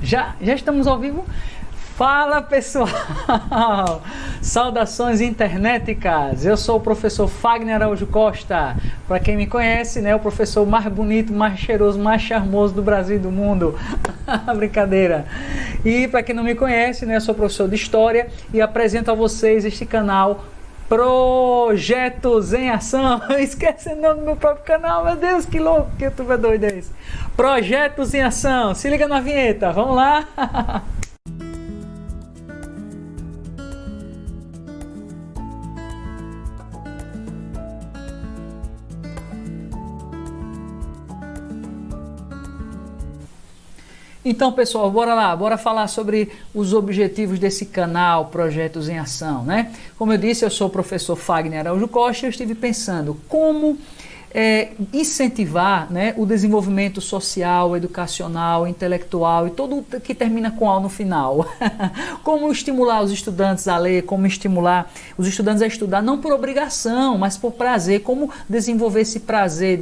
Já estamos ao vivo? Fala pessoal! Saudações internéticas! Eu sou o professor Fagner Araújo Costa. Para quem me conhece, né, o professor mais bonito, mais cheiroso, mais charmoso do Brasil e do mundo. Brincadeira! E para quem não me conhece, né, eu sou professor de História e apresento a vocês este canal Projetos em Ação. Esquece o nome do meu próprio canal, meu Deus, que louco, que YouTube é doido é esse? Projetos em Ação. Se liga na vinheta, vamos lá! Então, pessoal, bora lá, bora falar sobre os objetivos desse canal Projetos em Ação, né? Como eu disse, eu sou o professor Fagner Araújo Costa e eu estive pensando como incentivar, né, o desenvolvimento social, educacional, intelectual e todo que termina com "ao" no final. Como estimular os estudantes a ler, como estimular os estudantes a estudar, não por obrigação, mas por prazer, como desenvolver esse prazer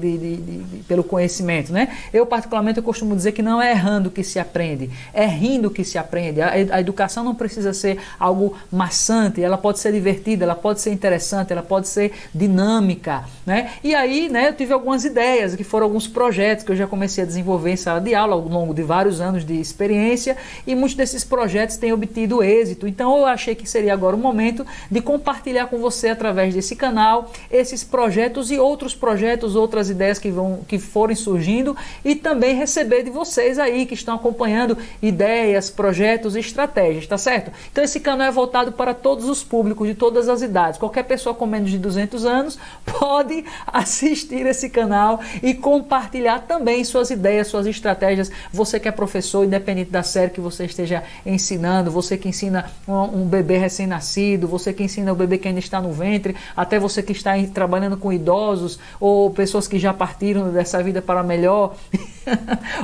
pelo conhecimento, né? Eu, particularmente, eu costumo dizer que não é errando que se aprende, é rindo que se aprende. A educação não precisa ser algo maçante, ela pode ser divertida, ela pode ser interessante, ela pode ser dinâmica, né? E aí, né, eu tive algumas ideias, que foram alguns projetos que eu já comecei a desenvolver em sala de aula ao longo de vários anos de experiência, e muitos desses projetos têm obtido êxito. Então eu achei que seria agora o momento de compartilhar com você, através desse canal, esses projetos e outros projetos, outras ideias que forem surgindo, e também receber de vocês aí que estão acompanhando ideias, projetos e estratégias, tá certo? Então esse canal é voltado para todos os públicos, de todas as idades. Qualquer pessoa com menos de 200 anos pode assistir esse canal e compartilhar também suas ideias, suas estratégias. Você que é professor, independente da série que você esteja ensinando, você que ensina um bebê recém-nascido, você que ensina o bebê que ainda está no ventre, até você que está trabalhando com idosos ou pessoas que já partiram dessa vida para melhor.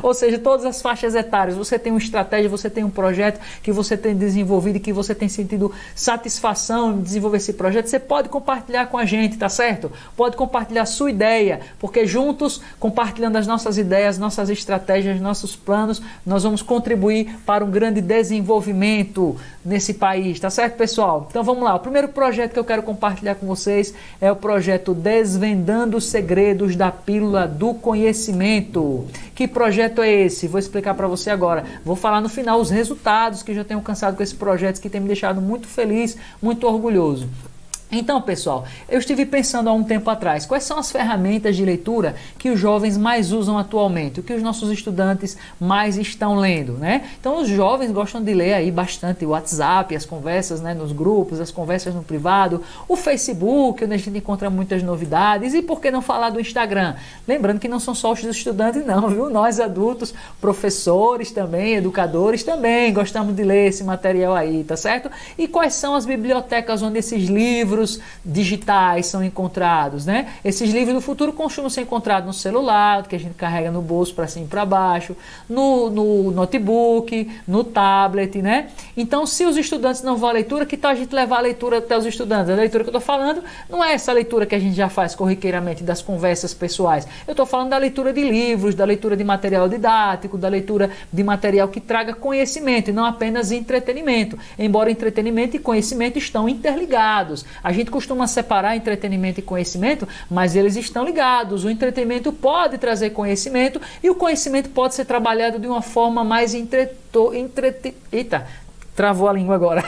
Ou seja, todas as faixas etárias, você tem uma estratégia, você tem um projeto que você tem desenvolvido e que você tem sentido satisfação em desenvolver esse projeto, você pode compartilhar com a gente, tá certo? Pode compartilhar sua ideia, porque juntos, compartilhando as nossas ideias, nossas estratégias, nossos planos, nós vamos contribuir para um grande desenvolvimento nesse país, tá certo, pessoal? Então vamos lá, o primeiro projeto que eu quero compartilhar com vocês é o projeto Desvendando os Segredos da Pílula do Conhecimento. Que projeto é esse? Vou explicar para você agora. Vou falar no final os resultados que eu já tenho alcançado com esse projeto, que tem me deixado muito feliz, muito orgulhoso. Então, pessoal, eu estive pensando há um tempo atrás, quais são as ferramentas de leitura que os jovens mais usam atualmente, o que os nossos estudantes mais estão lendo, né? Então, os jovens gostam de ler aí bastante o WhatsApp, as conversas, né, nos grupos, as conversas no privado, o Facebook, onde a gente encontra muitas novidades, e por que não falar do Instagram? Lembrando que não são só os estudantes não, viu? Nós adultos, professores também, educadores também, gostamos de ler esse material aí, tá certo? E quais são as bibliotecas onde esses livros digitais são encontrados, né? Esses livros do futuro costumam ser encontrados no celular, que a gente carrega no bolso para cima e para baixo, no notebook, no tablet, né? Então, se os estudantes não vão à leitura, que tal a gente levar a leitura até os estudantes? A leitura que eu estou falando não é essa leitura que a gente já faz corriqueiramente das conversas pessoais. Eu estou falando da leitura de livros, da leitura de material didático, da leitura de material que traga conhecimento e não apenas entretenimento. Embora entretenimento e conhecimento estão interligados. A gente costuma separar entretenimento e conhecimento, mas eles estão ligados. O entretenimento pode trazer conhecimento e o conhecimento pode ser trabalhado de uma forma mais travou a língua agora.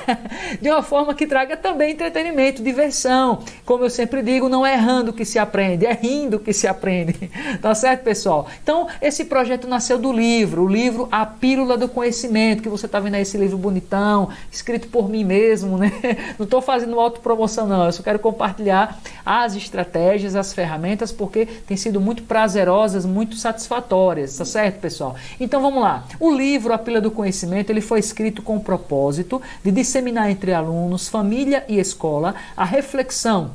De uma forma que traga também entretenimento, diversão. Como eu sempre digo, não é errando que se aprende, é rindo que se aprende. Tá certo, pessoal? Então, esse projeto nasceu do livro, o livro A Pílula do Conhecimento, que você tá vendo aí, esse livro bonitão, escrito por mim mesmo, né? Não tô fazendo autopromoção não, eu só quero compartilhar as estratégias, as ferramentas, porque tem sido muito prazerosas, muito satisfatórias, tá certo, pessoal? Então, vamos lá. O livro A Pílula do Conhecimento, ele foi escrito com o propósito de disseminar entre alunos, família e escola a reflexão,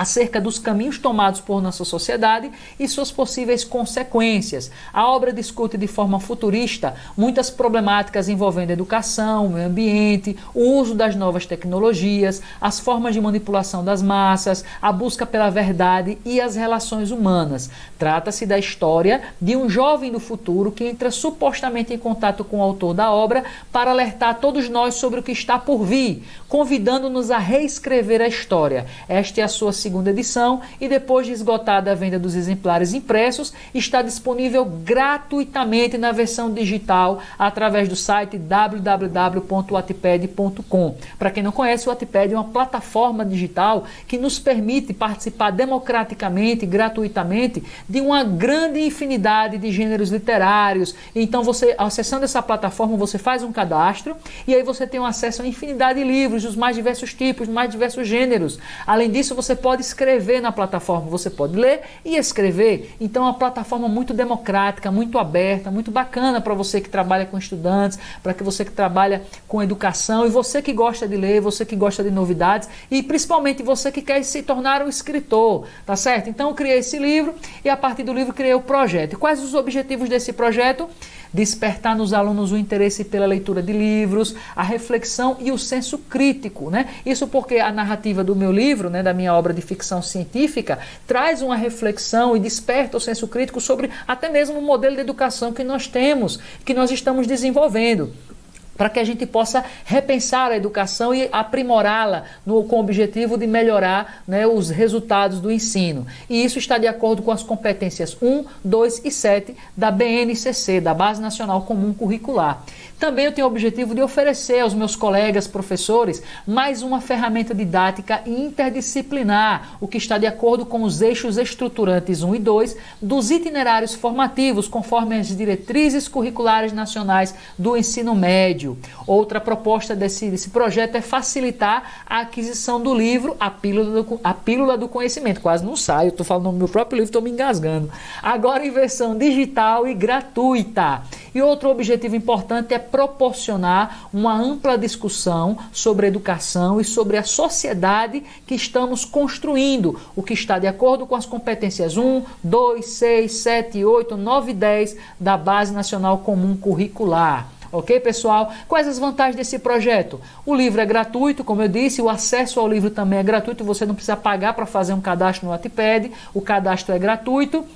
acerca dos caminhos tomados por nossa sociedade e suas possíveis consequências. A obra discute de forma futurista muitas problemáticas envolvendo educação, meio ambiente, o uso das novas tecnologias, as formas de manipulação das massas, a busca pela verdade e as relações humanas. Trata-se da história de um jovem do futuro que entra supostamente em contato com o autor da obra para alertar todos nós sobre o que está por vir, convidando-nos a reescrever a história. Esta é a sua segunda edição e depois de esgotada a venda dos exemplares impressos, está disponível gratuitamente na versão digital através do site www.wattpad.com. Para quem não conhece, o Wattpad é uma plataforma digital que nos permite participar democraticamente, gratuitamente, de uma grande infinidade de gêneros literários. Então, você, acessando essa plataforma, você faz um cadastro e aí você tem um acesso a uma infinidade de livros dos mais diversos tipos, mais diversos gêneros. Além disso, você pode escrever na plataforma, você pode ler e escrever. Então é uma plataforma muito democrática, muito aberta, muito bacana para você que trabalha com estudantes, para que você que trabalha com educação e você que gosta de ler, você que gosta de novidades e principalmente você que quer se tornar um escritor, tá certo? Então eu criei esse livro e a partir do livro criei o projeto. E quais os objetivos desse projeto? Despertar nos alunos o interesse pela leitura de livros, a reflexão e o senso crítico, né? Isso porque a narrativa do meu livro, né, da minha obra de ficção científica, traz uma reflexão e desperta o senso crítico sobre até mesmo o modelo de educação que nós temos, que nós estamos desenvolvendo, para que a gente possa repensar a educação e aprimorá-la com o objetivo de melhorar, né, os resultados do ensino. E isso está de acordo com as competências 1, 2 e 7 da BNCC, da Base Nacional Comum Curricular. Também eu tenho o objetivo de oferecer aos meus colegas professores mais uma ferramenta didática interdisciplinar, o que está de acordo com os eixos estruturantes 1 e 2 dos itinerários formativos, conforme as diretrizes curriculares nacionais do ensino médio. Outra proposta desse projeto é facilitar a aquisição do livro A Pílula do Conhecimento. Quase não saio, estou falando no meu próprio livro, estou me engasgando. Agora em versão digital e gratuita. E outro objetivo importante é proporcionar uma ampla discussão sobre educação e sobre a sociedade que estamos construindo, o que está de acordo com as competências 1, 2, 6, 7, 8, 9 e 10 da Base Nacional Comum Curricular. Ok, pessoal? Quais as vantagens desse projeto? O livro é gratuito, como eu disse, o acesso ao livro também é gratuito, você não precisa pagar para fazer um cadastro no Wattpad, o cadastro é gratuito.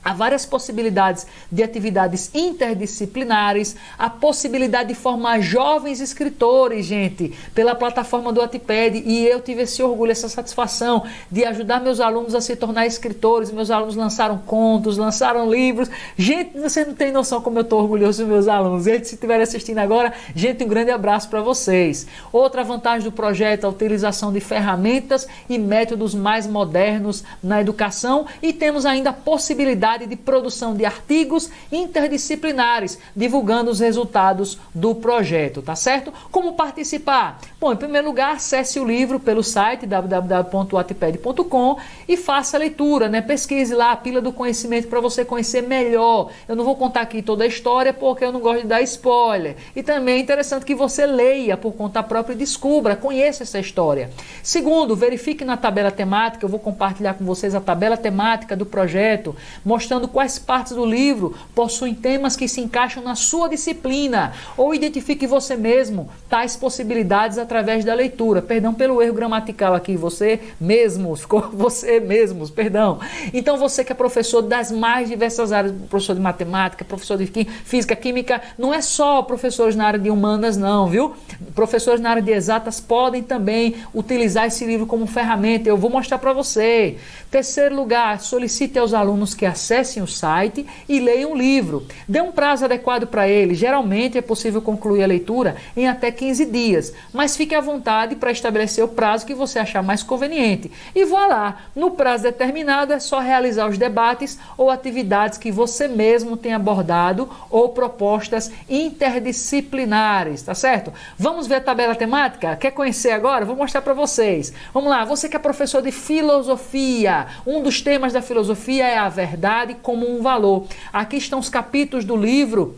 Há várias possibilidades de atividades interdisciplinares, a possibilidade de formar jovens escritores, gente, pela plataforma do Wattpad, e eu tive esse orgulho, essa satisfação de ajudar meus alunos a se tornar escritores. Meus alunos lançaram contos, lançaram livros. Gente, você não tem noção como eu estou orgulhoso dos meus alunos. Eles, se estiverem assistindo agora, gente, um grande abraço para vocês. Outra vantagem do projeto é a utilização de ferramentas e métodos mais modernos na educação, e temos ainda a possibilidade de produção de artigos interdisciplinares, divulgando os resultados do projeto, tá certo? Como participar? Bom, em primeiro lugar, acesse o livro pelo site www.wattpad.com e faça a leitura, né? Pesquise lá a Pílula do Conhecimento para você conhecer melhor. Eu não vou contar aqui toda a história porque eu não gosto de dar spoiler. E também é interessante que você leia por conta própria e descubra, conheça essa história. Segundo, verifique na tabela temática, eu vou compartilhar com vocês a tabela temática do projeto, mostrando quais partes do livro possuem temas que se encaixam na sua disciplina, ou identifique você mesmo tais possibilidades através da leitura. Perdão pelo erro gramatical aqui, você mesmos, ficou você mesmos, perdão. Então você que é professor das mais diversas áreas, professor de matemática, professor de física, química, não é só professores na área de humanas não, viu? Professores na área de exatas podem também utilizar esse livro como ferramenta, eu vou mostrar para você. Terceiro lugar, solicite aos alunos que acessem o site e leiam o livro. Dê um prazo adequado para ele. Geralmente é possível concluir a leitura em até 15 dias, mas fique à vontade para estabelecer o prazo que você achar mais conveniente. E vá lá, no prazo determinado é só realizar os debates ou atividades que você mesmo tem abordado ou propostas interdisciplinares, tá certo? Vamos ver a tabela temática? Quer conhecer agora? Vou mostrar para vocês. Vamos lá, você que é professor de filosofia, um dos temas da filosofia é a verdade como um valor. Aqui estão os capítulos do livro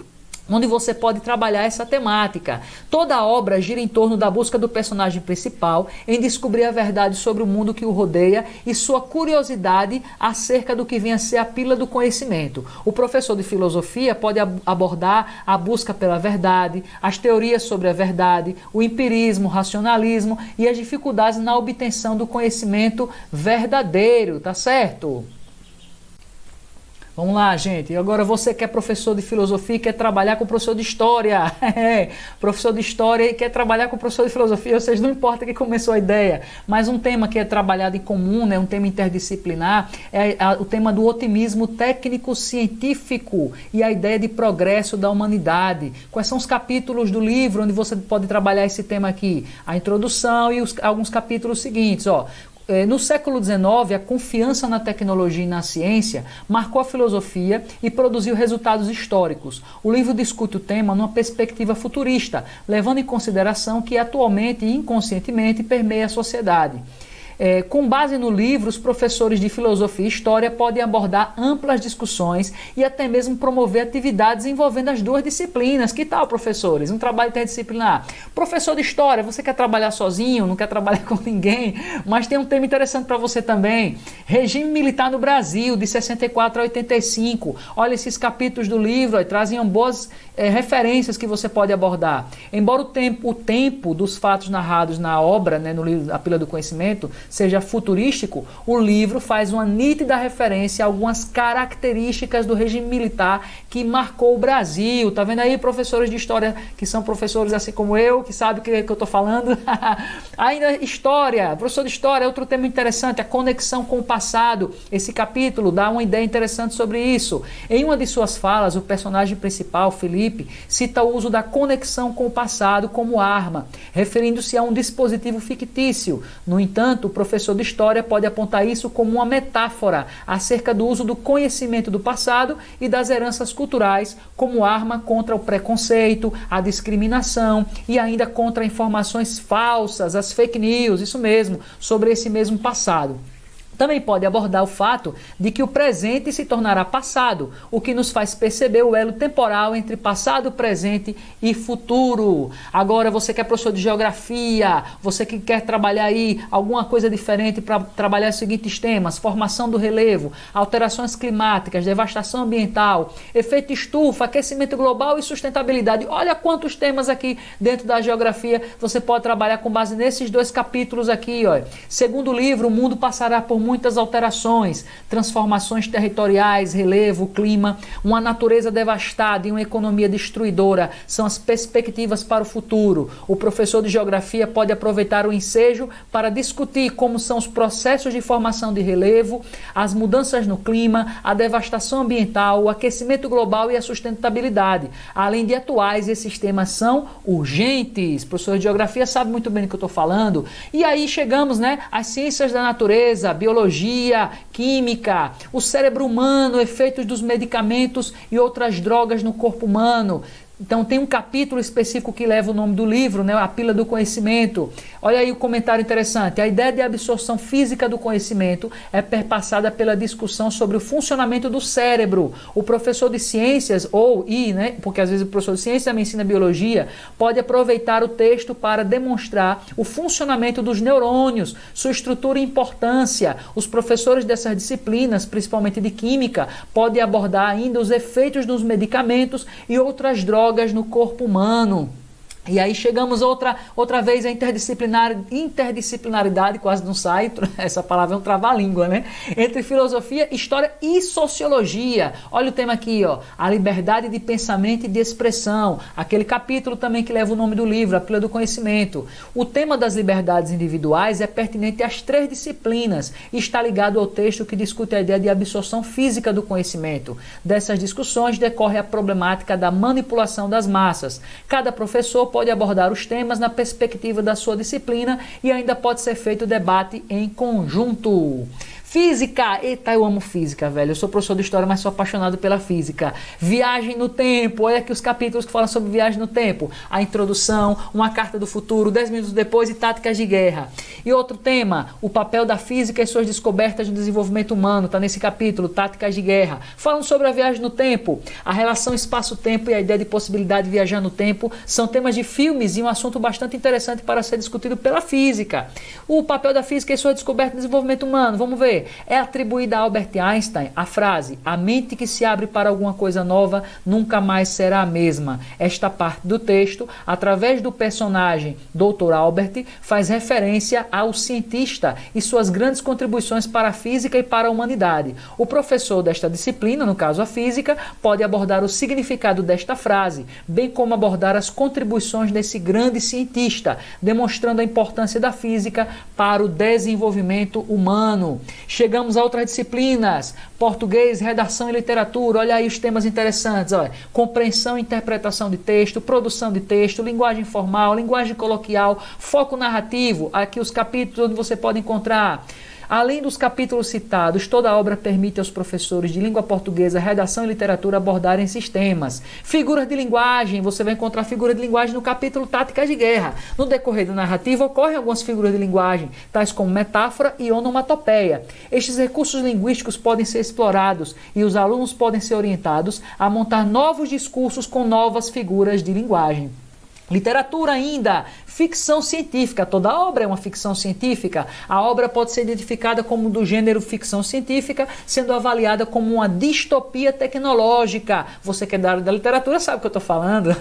onde você pode trabalhar essa temática. Toda a obra gira em torno da busca do personagem principal em descobrir a verdade sobre o mundo que o rodeia e sua curiosidade acerca do que vem a ser a pílula do conhecimento. O professor de filosofia pode abordar a busca pela verdade, as teorias sobre a verdade, o empirismo, o racionalismo e as dificuldades na obtenção do conhecimento verdadeiro, tá certo? Vamos lá, gente. Agora você que é professor de filosofia e quer trabalhar com professor de história. Professor de história e quer trabalhar com professor de filosofia, ou seja, não importa que começou a ideia, mas um tema que é trabalhado em comum, né, um tema interdisciplinar, é o tema do otimismo técnico-científico e a ideia de progresso da humanidade. Quais são os capítulos do livro onde você pode trabalhar esse tema aqui? A introdução e alguns capítulos seguintes, ó. No século XIX, a confiança na tecnologia e na ciência marcou a filosofia e produziu resultados históricos. O livro discute o tema numa perspectiva futurista, levando em consideração que atualmente e inconscientemente permeia a sociedade. Com base no livro, os professores de filosofia e história podem abordar amplas discussões e até mesmo promover atividades envolvendo as duas disciplinas. Que tal, professores? Um trabalho interdisciplinar. Professor de história, você quer trabalhar sozinho, não quer trabalhar com ninguém, mas tem um tema interessante para você também. Regime militar no Brasil, de 64 a 85. Olha, esses capítulos do livro trazem boas referências que você pode abordar. Embora o tempo dos fatos narrados na obra, né, no livro A Pílula do Conhecimento, seja futurístico, o livro faz uma nítida referência a algumas características do regime militar que marcou o Brasil. Tá vendo aí, professores de história que são professores assim como eu, que sabem o que eu estou falando? Ainda história, professor de história, outro tema interessante, a conexão com o passado. Esse capítulo dá uma ideia interessante sobre isso. Em uma de suas falas, o personagem principal, Felipe, cita o uso da conexão com o passado como arma, referindo-se a um dispositivo fictício. No entanto, o professor de história pode apontar isso como uma metáfora acerca do uso do conhecimento do passado e das heranças culturais como arma contra o preconceito, a discriminação e ainda contra informações falsas, as fake news, isso mesmo, sobre esse mesmo passado. Também pode abordar o fato de que o presente se tornará passado, o que nos faz perceber o elo temporal entre passado, presente e futuro. Agora, você que é professor de geografia, você que quer trabalhar aí alguma coisa diferente para trabalhar os seguintes temas: formação do relevo, alterações climáticas, devastação ambiental, efeito estufa, aquecimento global e sustentabilidade. Olha quantos temas aqui dentro da geografia você pode trabalhar com base nesses dois capítulos aqui. Ó. Segundo o livro, o mundo passará por muitas alterações, transformações territoriais, relevo, clima, uma natureza devastada e uma economia destruidora são as perspectivas para o futuro. O professor de geografia pode aproveitar o ensejo para discutir como são os processos de formação de relevo, as mudanças no clima, a devastação ambiental, o aquecimento global e a sustentabilidade. Além de atuais, esses temas são urgentes. O professor de geografia sabe muito bem do que eu estou falando. E aí chegamos, né, às ciências da natureza, biologia, química, o cérebro humano, efeitos dos medicamentos e outras drogas no corpo humano. Então tem um capítulo específico que leva o nome do livro, né? A Pílula do Conhecimento. Olha aí o comentário interessante. A ideia de absorção física do conhecimento é perpassada pela discussão sobre o funcionamento do cérebro. O professor de ciências, né? Porque às vezes o professor de ciências também ensina biologia, pode aproveitar o texto para demonstrar o funcionamento dos neurônios, sua estrutura e importância. Os professores dessas disciplinas, principalmente de química, podem abordar ainda os efeitos dos medicamentos e outras drogas no corpo humano. E aí chegamos outra vez à interdisciplinaridade, quase não sai, essa palavra é um trava-língua, né? Entre filosofia, história e sociologia. Olha o tema aqui, ó, a liberdade de pensamento e de expressão. Aquele capítulo também que leva o nome do livro, A Pílula do Conhecimento. O tema das liberdades individuais é pertinente às três disciplinas e está ligado ao texto que discute a ideia de absorção física do conhecimento. Dessas discussões decorre a problemática da manipulação das massas. Cada professor pode abordar os temas na perspectiva da sua disciplina e ainda pode ser feito debate em conjunto. Física, eita, eu amo física, velho. Eu sou professor de história, mas sou apaixonado pela física. Viagem no tempo, olha aqui os capítulos que falam sobre viagem no tempo. A introdução, uma carta do futuro, 10 minutos depois e táticas de guerra. E outro tema, o papel da física e suas descobertas no desenvolvimento humano, tá nesse capítulo, táticas de guerra. Falando sobre a viagem no tempo, a relação espaço-tempo e a ideia de possibilidade de viajar no tempo são temas de filmes e um assunto bastante interessante para ser discutido pela física. O papel da física e sua descoberta no desenvolvimento humano, vamos ver. É atribuída a Albert Einstein a frase: a mente que se abre para alguma coisa nova nunca mais será a mesma. Esta parte do texto, através do personagem Dr. Albert, faz referência ao cientista e suas grandes contribuições para a física e para a humanidade. O professor desta disciplina, no caso a física, pode abordar o significado desta frase, bem como abordar as contribuições desse grande cientista, demonstrando a importância da física para o desenvolvimento humano. Chegamos a outras disciplinas, português, redação e literatura, olha aí os temas interessantes, olha, compreensão e interpretação de texto, produção de texto, linguagem formal, linguagem coloquial, foco narrativo, aqui os capítulos onde você pode encontrar. Além dos capítulos citados, toda a obra permite aos professores de língua portuguesa, redação e literatura abordarem esses temas. Figuras de linguagem, você vai encontrar figuras de linguagem no capítulo Táticas de Guerra. No decorrer da narrativa ocorrem algumas figuras de linguagem, tais como metáfora e onomatopeia. Estes recursos linguísticos podem ser explorados e os alunos podem ser orientados a montar novos discursos com novas figuras de linguagem. Literatura ainda, ficção científica, toda obra é uma ficção científica. A obra pode ser identificada como do gênero ficção científica, sendo avaliada como uma distopia tecnológica. Você que é da área da literatura sabe o que eu estou falando.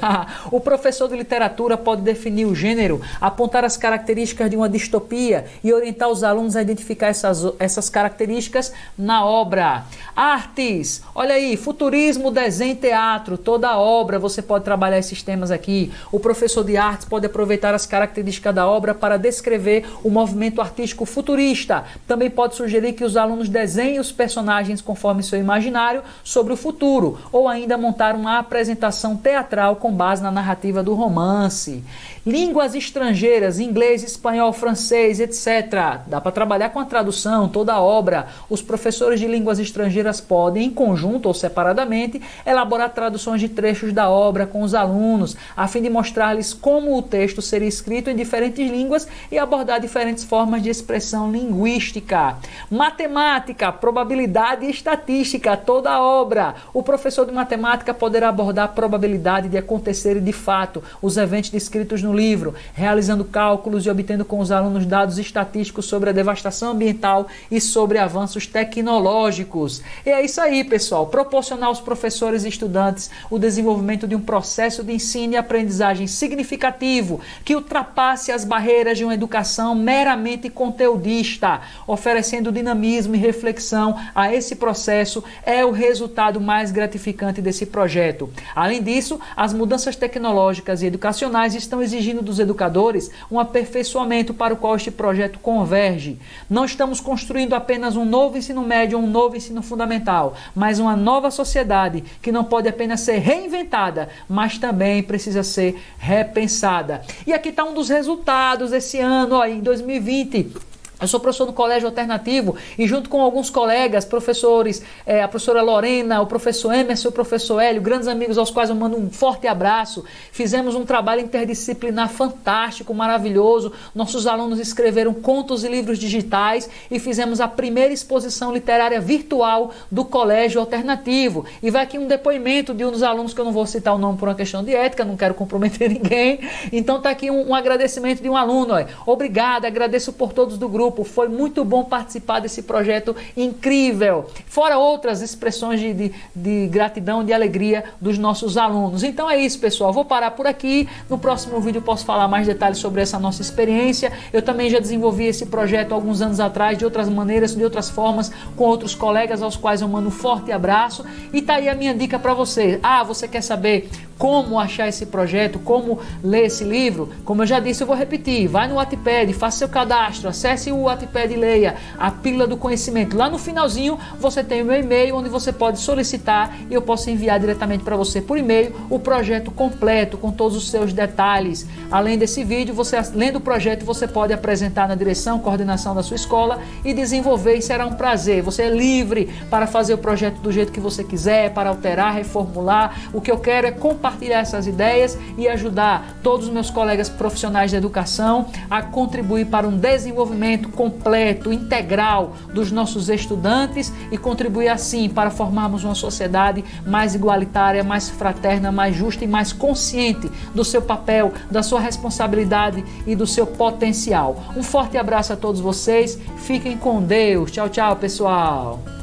O professor de literatura pode definir o gênero, apontar as características de uma distopia e orientar os alunos a identificar essas características na obra. Artes, olha aí, futurismo, desenho, teatro, toda a obra você pode trabalhar esses temas aqui. O professor de artes pode aproveitar as características da obra para descrever o movimento artístico futurista. Também pode sugerir que os alunos desenhem os personagens conforme seu imaginário sobre o futuro, ou ainda montar uma apresentação teatral com base na narrativa do romance. Línguas estrangeiras, inglês, espanhol, francês, etc. Dá para trabalhar com a tradução, toda a obra. Os professores de línguas estrangeiras podem, em conjunto ou separadamente, elaborar traduções de trechos da obra com os alunos, a fim de mostrar-lhes como o texto seria escrito em diferentes línguas e abordar diferentes formas de expressão linguística. Matemática, probabilidade e estatística, toda a obra. O professor de matemática poderá abordar a probabilidade de acontecerem de fato os eventos descritos no livro, realizando cálculos e obtendo com os alunos dados estatísticos sobre a devastação ambiental e sobre avanços tecnológicos. E é isso aí, pessoal. Proporcionar aos professores e estudantes o desenvolvimento de um processo de ensino e aprendizagem significativo que ultrapasse as barreiras de uma educação meramente conteudista, oferecendo dinamismo e reflexão a esse processo é o resultado mais gratificante desse projeto. Além disso, as mudanças tecnológicas e educacionais estão exigindo dos educadores um aperfeiçoamento para o qual este projeto converge. Não estamos construindo apenas um novo ensino médio ou um novo ensino fundamental, mas uma nova sociedade que não pode apenas ser reinventada, mas também precisa ser repensada. E aqui está um dos resultados desse ano, ó, em 2020. Eu sou professor no colégio alternativo e junto com alguns colegas, professores, a professora Lorena, o professor Emerson e o professor Hélio, grandes amigos aos quais eu mando um forte abraço, fizemos um trabalho interdisciplinar fantástico, maravilhoso. Nossos alunos escreveram contos e livros digitais e fizemos a primeira exposição literária virtual do colégio alternativo. E vai aqui um depoimento de um dos alunos, que eu não vou citar o nome por uma questão de ética, não quero comprometer ninguém. Então está aqui um agradecimento de um aluno. Ó. Obrigado, agradeço por todos do grupo. Foi muito bom participar desse projeto incrível. Fora outras expressões de gratidão, de alegria dos nossos alunos. Então é isso, pessoal. Vou parar por aqui. No próximo vídeo eu posso falar mais detalhes sobre essa nossa experiência. Eu também já desenvolvi esse projeto alguns anos atrás, de outras maneiras, de outras formas, com outros colegas aos quais eu mando um forte abraço. E tá aí a minha dica para você. Você quer saber como achar esse projeto, como ler esse livro, como eu já disse, eu vou repetir, vai no Wattpad, faça seu cadastro, acesse o Wattpad e leia a Pílula do Conhecimento. Lá no finalzinho você tem o meu e-mail, onde você pode solicitar e eu posso enviar diretamente para você por e-mail o projeto completo, com todos os seus detalhes. Além desse vídeo, você, lendo o projeto, você pode apresentar na direção, coordenação da sua escola e desenvolver, e será um prazer. Você é livre para fazer o projeto do jeito que você quiser, para alterar, reformular. O que eu quero é compartilhar essas ideias e ajudar todos os meus colegas profissionais da educação a contribuir para um desenvolvimento completo, integral dos nossos estudantes e contribuir assim para formarmos uma sociedade mais igualitária, mais fraterna, mais justa e mais consciente do seu papel, da sua responsabilidade e do seu potencial. Um forte abraço a todos vocês, fiquem com Deus. Tchau, tchau, pessoal.